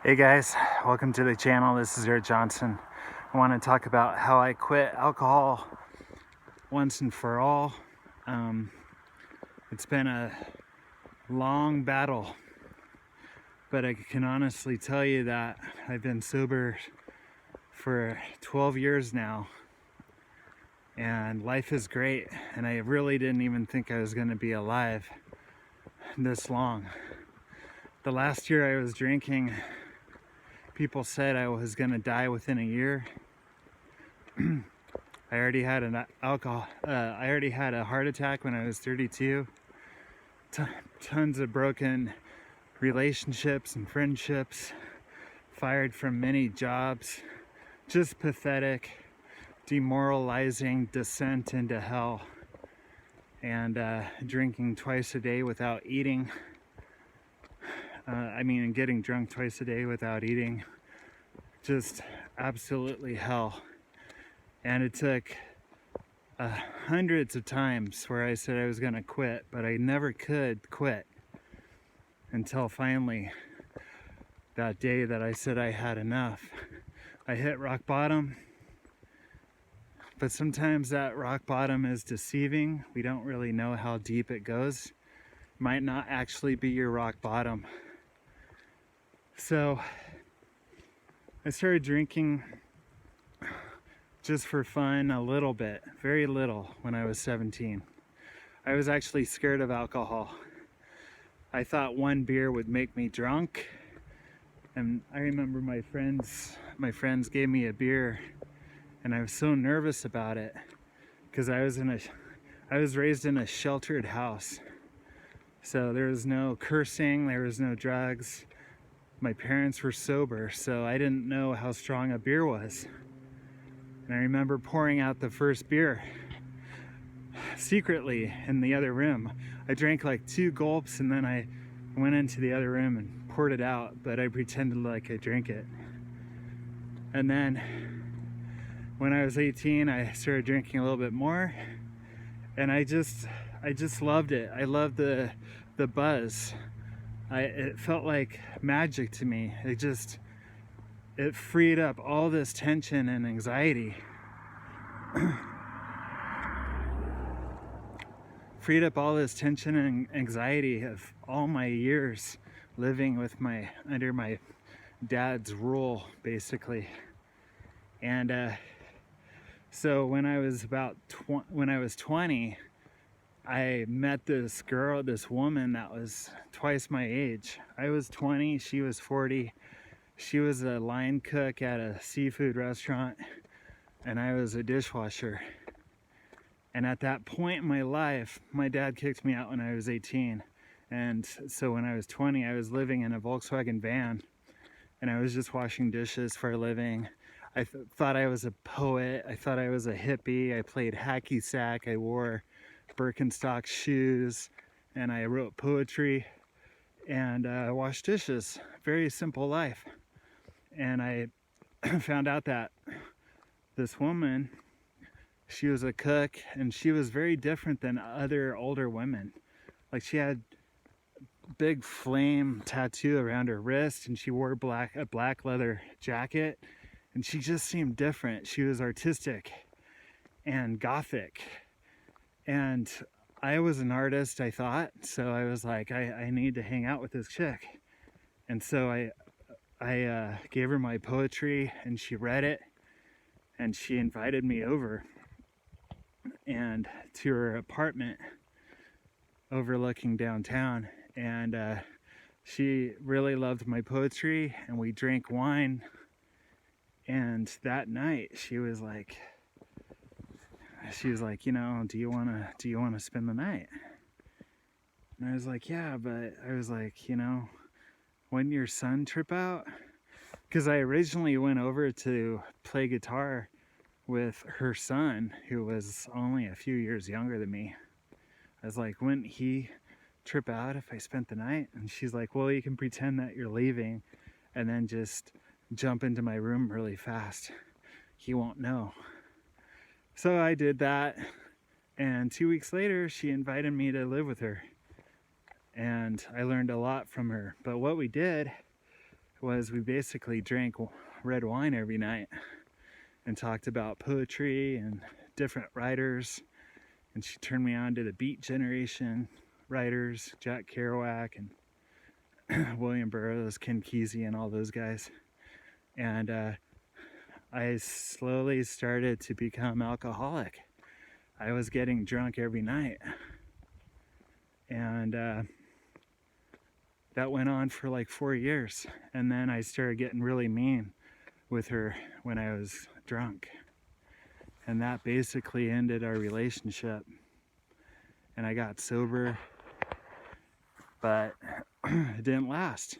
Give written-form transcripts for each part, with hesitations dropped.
Hey guys, welcome to the channel. This is Eric Johnson. I want to talk about how I quit alcohol once and for all. It's been a long battle, but I can honestly tell you that I've been sober for 12 years now, and life is great, and I really didn't even think I was going to be alive this long. The last year I was drinking, people said I was going to die within a year. I already had I already had a heart attack when I was 32. Tons of broken relationships and friendships, fired from many jobs, just pathetic, demoralizing descent into hell, and drinking twice a day without eating. Getting drunk twice a day without eating, just absolutely hell. And it took hundreds of times where I said I was going to quit, but I never could quit until finally that day that I said I had enough. I hit rock bottom, but sometimes that rock bottom is deceiving. We don't really know how deep it goes. It might not actually be your rock bottom. So I started drinking just for fun a little bit, very little, when I was 17. I was actually scared of alcohol. I thought one beer would make me drunk, and I remember my friends gave me a beer, and I was so nervous about it because I was raised in a sheltered house, so there was no cursing, there was no drugs. My parents were sober, so I didn't know how strong a beer was. And I remember pouring out the first beer secretly in the other room. I drank like 2 gulps, and then I went into the other room and poured it out, but I pretended like I drank it. And then when I was 18, I started drinking a little bit more, and I just loved it. I loved the buzz. It felt like magic to me. It freed up all this tension and anxiety. Freed up all this tension and anxiety of all my years living under my dad's rule, basically. And so when I was 20, I met this woman that was twice my age. I was 20, she was 40. She was a line cook at a seafood restaurant, and I was a dishwasher. And at that point in my life, my dad kicked me out when I was 18. And so when I was 20, I was living in a Volkswagen van, and I was just washing dishes for a living. I thought I was a poet. I thought I was a hippie. I played hacky sack. I wore Birkenstock shoes, and I wrote poetry, and washed dishes. Very simple life. And I found out that this woman, she was a cook, and she was very different than other older women. Like, she had big flame tattoo around her wrist, and she wore a black leather jacket, and she just seemed different. She was artistic and gothic, and I was an artist, I thought, so I was like, I need to hang out with this chick. And so I gave her my poetry, and she read it, and she invited me over and to her apartment overlooking downtown. And she really loved my poetry, and we drank wine. And that night she was like, do you want to spend the night? And I was like, yeah, but I was like, wouldn't your son trip out? Because I originally went over to play guitar with her son, who was only a few years younger than me. I was like, wouldn't he trip out if I spent the night? And she's like, well, you can pretend that you're leaving and then just jump into my room really fast. He won't know. So I did that, and 2 weeks later, she invited me to live with her. And I learned a lot from her. But what we did was we basically drank red wine every night and talked about poetry and different writers. And she turned me on to the Beat Generation writers, Jack Kerouac and William Burroughs, Ken Kesey, and all those guys. And I slowly started to become alcoholic. I was getting drunk every night. And that went on for like 4 years. And then I started getting really mean with her when I was drunk. And that basically ended our relationship. And I got sober, but it didn't last.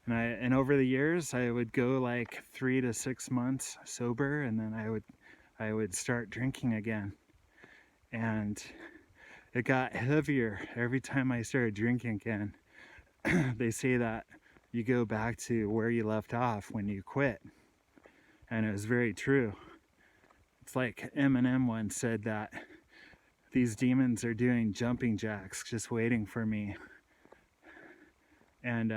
And over the years, I would go like 3 to 6 months sober, and then I would start drinking again. And it got heavier every time I started drinking again. They say that you go back to where you left off when you quit. And it was very true. It's like Eminem once said that these demons are doing jumping jacks, just waiting for me. And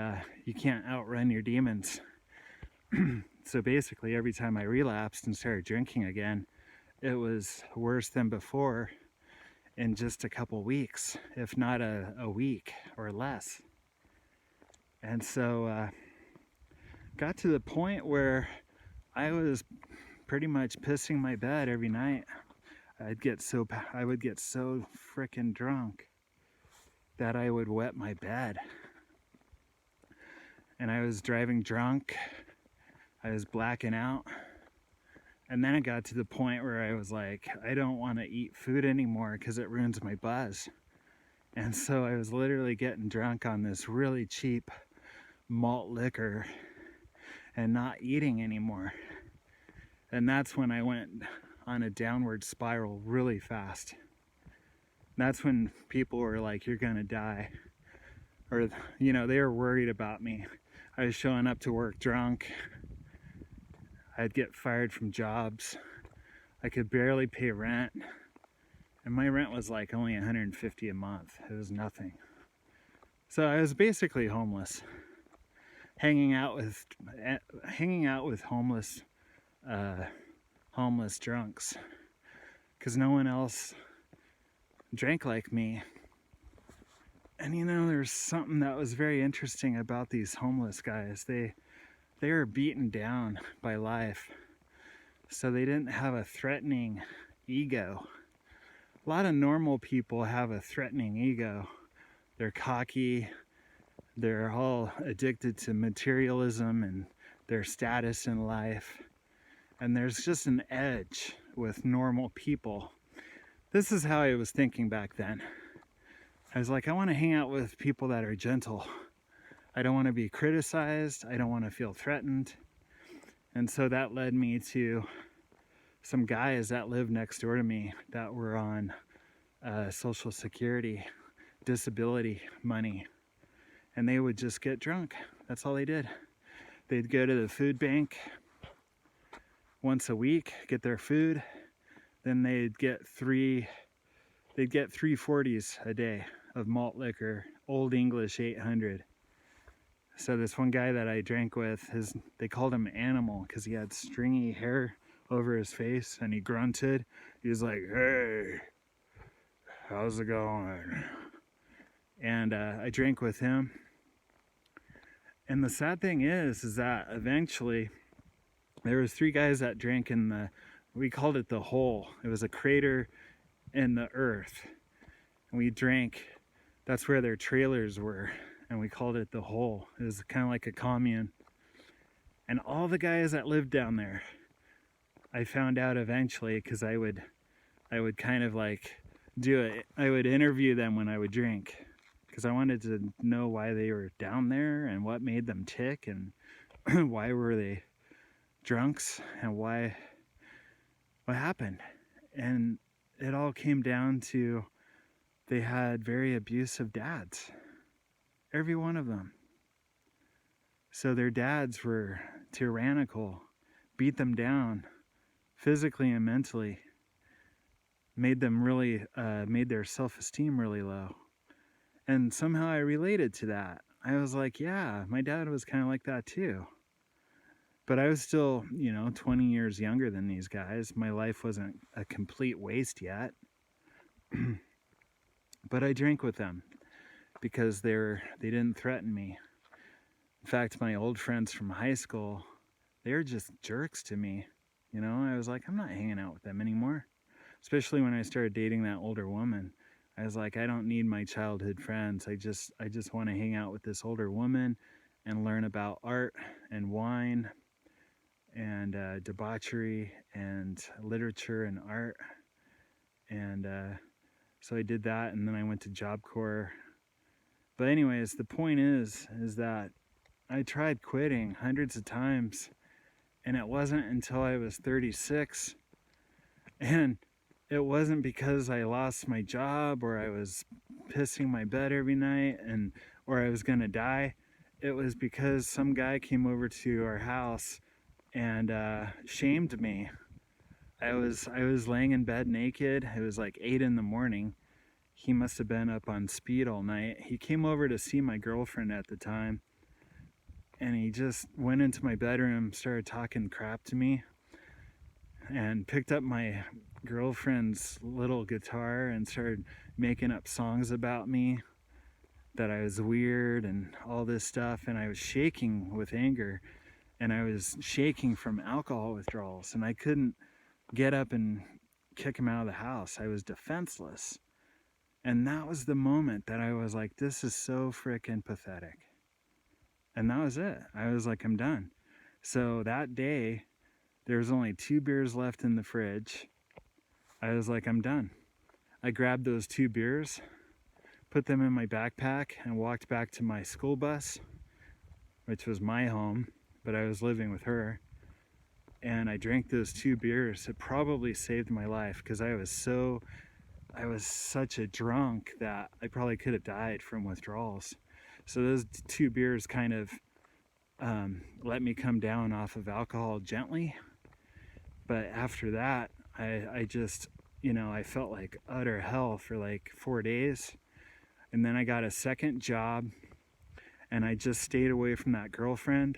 you can't outrun your demons. So basically, every time I relapsed and started drinking again, it was worse than before in just a couple weeks, if not a week or less. And so got to the point where I was pretty much pissing my bed every night. I would get so freaking drunk that I would wet my bed. And I was driving drunk. I was blacking out. And then it got to the point where I was like, I don't want to eat food anymore because it ruins my buzz. And so I was literally getting drunk on this really cheap malt liquor and not eating anymore. And that's when I went on a downward spiral really fast. That's when people were like, you're gonna die. Or, you know, they were worried about me. I was showing up to work drunk. I'd get fired from jobs. I could barely pay rent. And my rent was like only $150 a month. It was nothing. So I was basically homeless. Hanging out with homeless drunks, because no one else drank like me. And you know, there's something that was very interesting about these homeless guys. They were beaten down by life, so they didn't have a threatening ego. A lot of normal people have a threatening ego. They're cocky. They're all addicted to materialism and their status in life. And there's just an edge with normal people. This is how I was thinking back then. I was like, I want to hang out with people that are gentle. I don't want to be criticized. I don't want to feel threatened. And so that led me to some guys that lived next door to me that were on Social Security, disability money. And they would just get drunk. That's all they did. They'd go to the food bank once a week, get their food. Then they'd get three 40s a day of malt liquor, Old English 800. So this one guy that I drank with, they called him Animal because he had stringy hair over his face and he grunted. He was like, hey, how's it going? And I drank with him. And the sad thing is that eventually there was 3 guys that drank in we called it the hole. It was a crater in the earth. And we drank, that's where their trailers were. And we called it the hole. It was kind of like a commune. And all the guys that lived down there, I found out eventually because I would kind of like do it. I would interview them when I would drink, because I wanted to know why they were down there and what made them tick and why were they drunks and what happened. And it all came down to they had very abusive dads, every one of them. So their dads were tyrannical, beat them down physically and mentally, made their self-esteem really low. And somehow I related to that. I was like, yeah, my dad was kind of like that too. But I was still, 20 years younger than these guys. My life wasn't a complete waste yet. But I drank with them because they didn't threaten me. In fact, my old friends from high school, they were just jerks to me. I was like, I'm not hanging out with them anymore. Especially when I started dating that older woman. I was like, I don't need my childhood friends. I just want to hang out with this older woman and learn about art and wine and debauchery and literature and art. And so I did that, and then I went to Job Corps. But anyways, the point is that I tried quitting hundreds of times, and it wasn't until I was 36, and it wasn't because I lost my job or I was pissing my bed every night or I was gonna die. It was because some guy came over to our house and shamed me. I was laying in bed naked. It was like 8 a.m. He must have been up on speed all night. He came over to see my girlfriend at the time, and he just went into my bedroom, started talking crap to me, and picked up my girlfriend's little guitar and started making up songs about me, that I was weird and all this stuff. And I was shaking with anger, and I was shaking from alcohol withdrawals, and I couldn't get up and kick him out of the house. I was defenseless. And that was the moment that I was like, this is so freaking pathetic. And that was it. I was like, I'm done. So that day, there was only 2 beers left in the fridge. I was like, I'm done. I grabbed those 2 beers, put them in my backpack, and walked back to my school bus, which was my home, but I was living with her. And I drank those 2 beers. It probably saved my life because I was such a drunk that I probably could have died from withdrawals. So those 2 beers kind of let me come down off of alcohol gently. But after that, I just, I felt like utter hell for like 4 days. And then I got a second job, and I just stayed away from that girlfriend.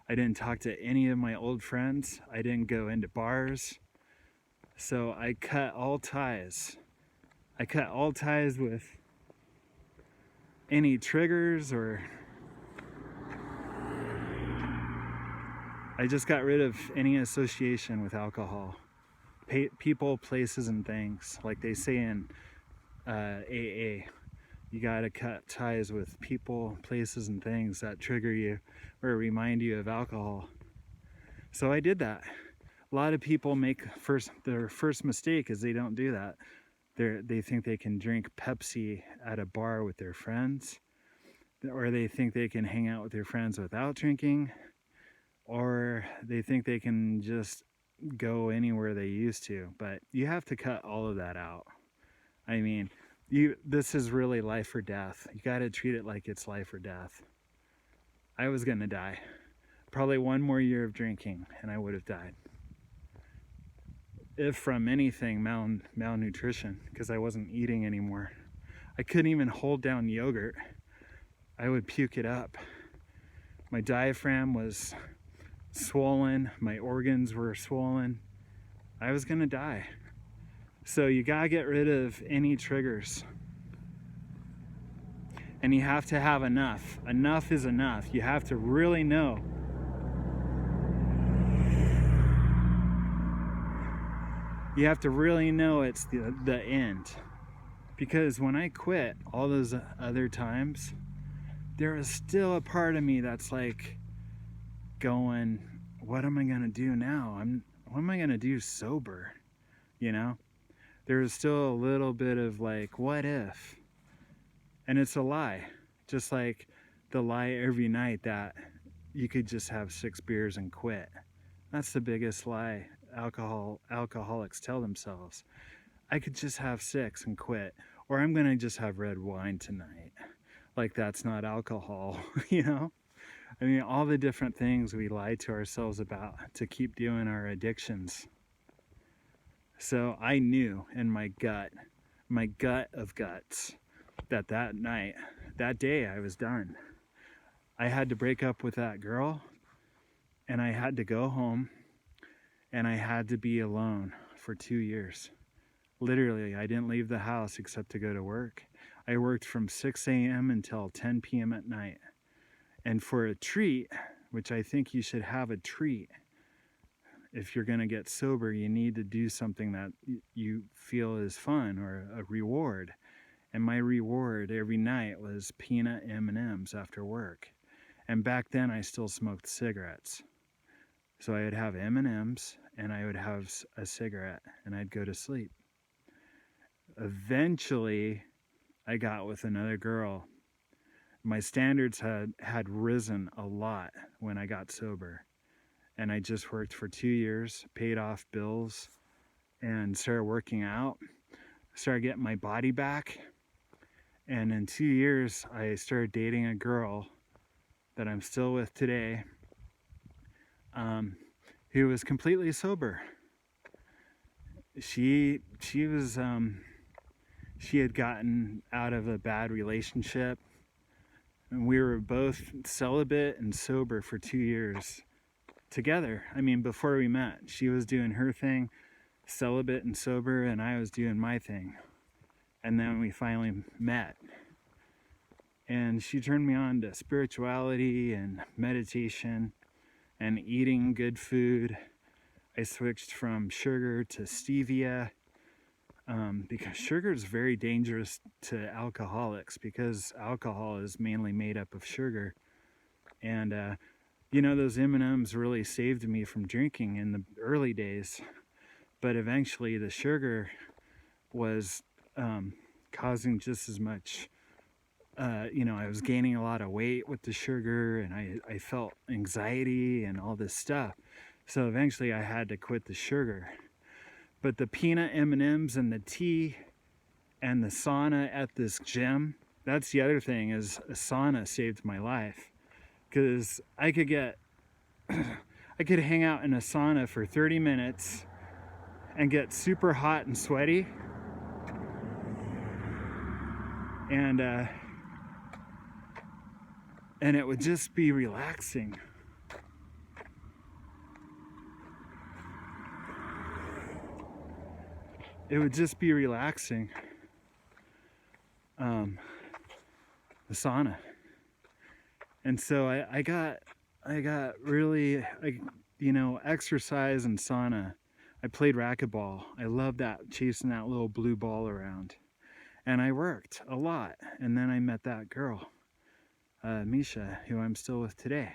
I didn't talk to any of my old friends. I didn't go into bars. So I cut all ties. I cut all ties with any triggers, or I just got rid of any association with alcohol. People, places, and things. Like they say in AA, you gotta cut ties with people, places, and things that trigger you or remind you of alcohol. So I did that. A lot of people make their first mistake is they don't do that. They think they can drink Pepsi at a bar with their friends, or they think they can hang out with their friends without drinking, or they think they can just go anywhere they used to. But you have to cut all of that out. I mean, this is really life or death. You got to treat it like it's life or death. I was gonna die. Probably 1 more year of drinking and I would have died. If from anything, malnutrition, because I wasn't eating anymore. I couldn't even hold down yogurt. I would puke it up. My diaphragm was swollen. My organs were swollen. I was gonna die. So you gotta get rid of any triggers. And you have to have enough. Enough is enough. You have to really know. You have to really know it's the end. Because when I quit all those other times, there is still a part of me that's like going, what am I gonna do now? What am I gonna do sober? There is still a little bit of like, what if? And it's a lie. Just like the lie every night that you could just have 6 beers and quit. That's the biggest lie alcoholics tell themselves. I could just have 6 and quit, or I'm gonna just have red wine tonight. Like that's not alcohol, I mean, all the different things we lie to ourselves about to keep doing our addictions. So I knew in my gut of guts, that night, that day I was done. I had to break up with that girl, and I had to go home, and I had to be alone for 2 years. Literally, I didn't leave the house except to go to work. I worked from 6 a.m. until 10 p.m. at night. And for a treat, which I think you should have a treat, if you're going to get sober, you need to do something that you feel is fun or a reward. And my reward every night was peanut M&Ms after work. And back then I still smoked cigarettes. So I would have M&Ms and I would have a cigarette and I'd go to sleep. Eventually I got with another girl. My standards had risen a lot when I got sober. And I just worked for 2 years, paid off bills, and started working out. Started getting my body back. And in 2 years, I started dating a girl that I'm still with today, who was completely sober. She had gotten out of a bad relationship, and we were both celibate and sober for 2 years together. I mean, before we met, she was doing her thing, celibate and sober, and I was doing my thing. And then we finally met. And she turned me on to spirituality and meditation and eating good food. I switched from sugar to stevia, because sugar is very dangerous to alcoholics, because alcohol is mainly made up of sugar. And those M&Ms really saved me from drinking in the early days, but eventually the sugar was causing just as much. I was gaining a lot of weight with the sugar, and I felt anxiety and all this stuff. So eventually I had to quit the sugar. But the peanut M&Ms and the tea and the sauna at this gym, that's the other thing, is a sauna saved my life. Because I could hang out in a sauna for 30 minutes and get super hot and sweaty. And it would just be relaxing. It would just be relaxing. The sauna. And so I got really, exercise and sauna. I played racquetball. I loved that, chasing that little blue ball around. And I worked a lot. And then I met that girl, Misha, who I'm still with today.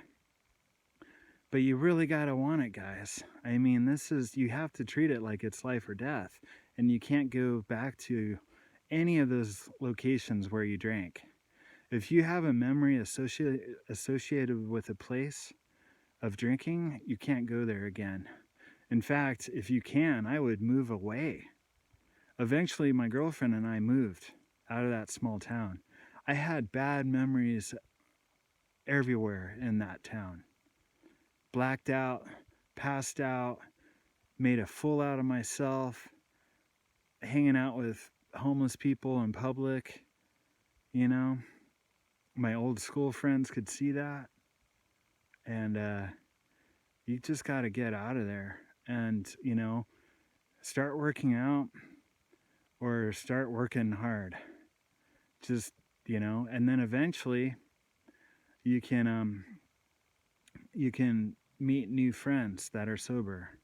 But you really gotta want it, guys. I mean, you have to treat it like it's life or death. And you can't go back to any of those locations where you drank. If you have a memory associated with a place of drinking, you can't go there again. In fact, if you can, I would move away. Eventually, my girlfriend and I moved out of that small town. I had bad memories everywhere in that town. Blacked out, passed out, made a fool out of myself, hanging out with homeless people in public, My old school friends could see that. And you just got to get out of there and, start working out or start working hard. Just, and then eventually you can meet new friends that are sober.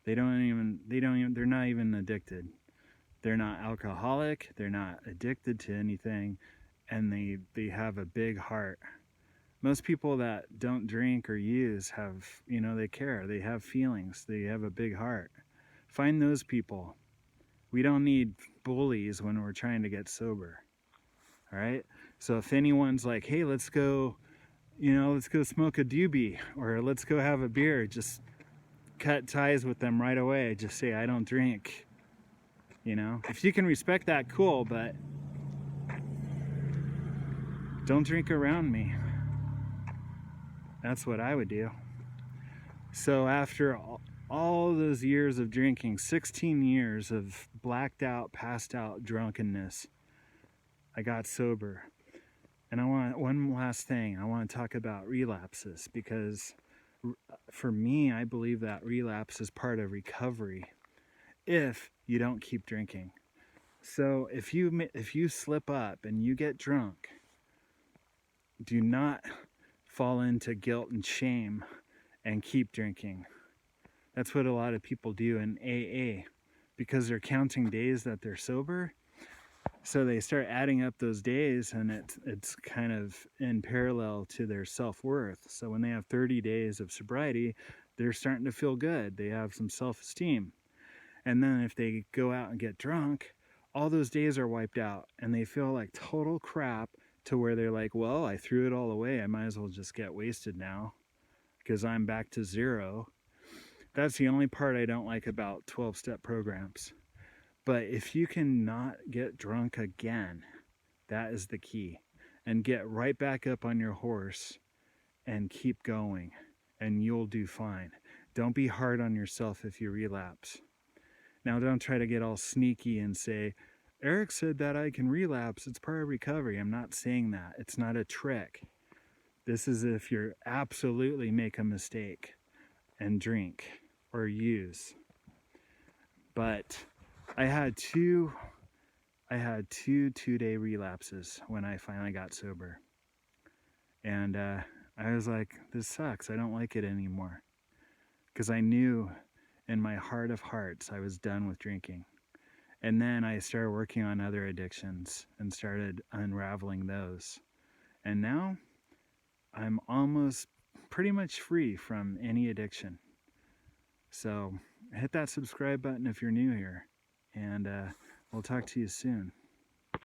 They're not even addicted. They're not alcoholic, they're not addicted to anything, and they have a big heart. Most people that don't drink or use have, they care, they have feelings, they have a big heart. Find those people. We don't need bullies when we're trying to get sober. All right? So if anyone's like, hey, let's go smoke a doobie, or let's go have a beer, just cut ties with them right away. Just say, I don't drink. If you can respect that, cool, but don't drink around me. That's what I would do. So after all those years of drinking, 16 years of blacked out, passed out drunkenness, I got sober. And I want one last thing. I want to talk about relapses, because for me, I believe that relapse is part of recovery if you don't keep drinking. So if you slip up and you get drunk, do not fall into guilt and shame and keep drinking. That's what a lot of people do in AA, because they're counting days that they're sober. So they start adding up those days, and it's kind of in parallel to their self-worth. So when they have 30 days of sobriety, they're starting to feel good. They have some self-esteem. And then if they go out and get drunk, all those days are wiped out and they feel like total crap, to where they're like, well, I threw it all away. I might as well just get wasted now because I'm back to zero. That's the only part I don't like about 12-step programs. But if you can not get drunk again, that is the key. And get right back up on your horse and keep going, and you'll do fine. Don't be hard on yourself if you relapse. Now, don't try to get all sneaky and say, Eric said that I can relapse. It's part of recovery. I'm not saying that. It's not a trick. This is if you absolutely make a mistake and drink or use. But I had two 2-day relapses when I finally got sober. And I was like, this sucks. I don't like it anymore. Because I knew in my heart of hearts I was done with drinking. And then I started working on other addictions and started unraveling those. And now I'm almost pretty much free from any addiction. So hit that subscribe button if you're new here. And we'll talk to you soon.